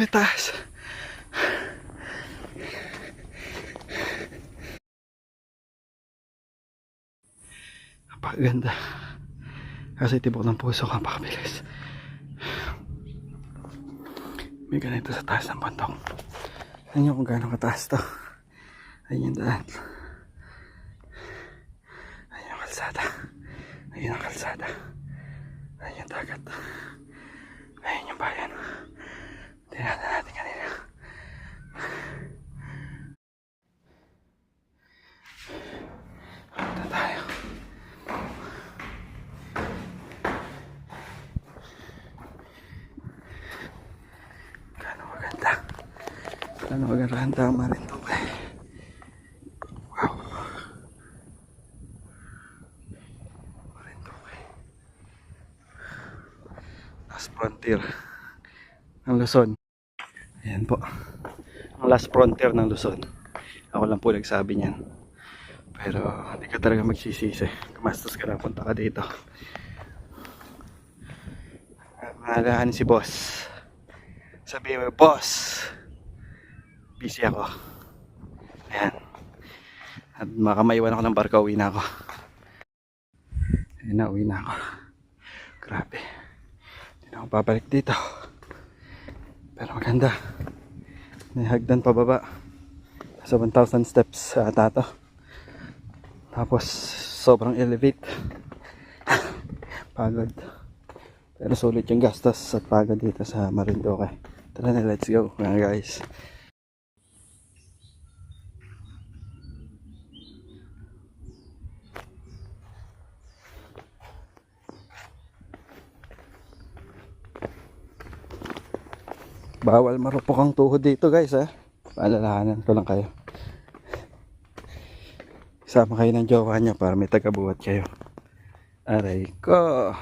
may taas. Napakaganda. Kasi tibok ng puso ko, napakabilis. May ganito sa taas ng bundok. Alam nyo kung gano'ng kataas to. Ayun yung daan. Ayun yung kalsada. Ayun ang kalsada. Ayun yung dagat. Ayun yung bayan. Tinatan natin kanina. Punta tayo. Gano'ng maganda. Gano'ng maganda ang Marinduque. Wow. Marinduque. Last frontier ng Luzon. Ayan po. Ang last frontier ng Luzon. Ako lang po nagsabi niyan. Pero hindi ka talaga magsisisi. Kumastos ka na, punta ka dito. Mahalahan si boss. Sabihin mo, boss, busy ako. Ayan. At makamaiwan ako ng barko, uwi na ako. Ayan na, uwi na ako. Grabe. Hindi na ako babalik dito. Pero maganda. May hagdan pababa. Sa 1,000 steps ata to. Tapos sobrang elevate. Pagod. Pero sulit yung gastos at pagod dito sa Marinduque. Tara na, let's go mga guys. Bawal marupok ang tuhod dito guys ha. Paalalahanan ko lang kayo. Sama kayo ng jowa nyo para may tagabuhat kayo. Aray ko.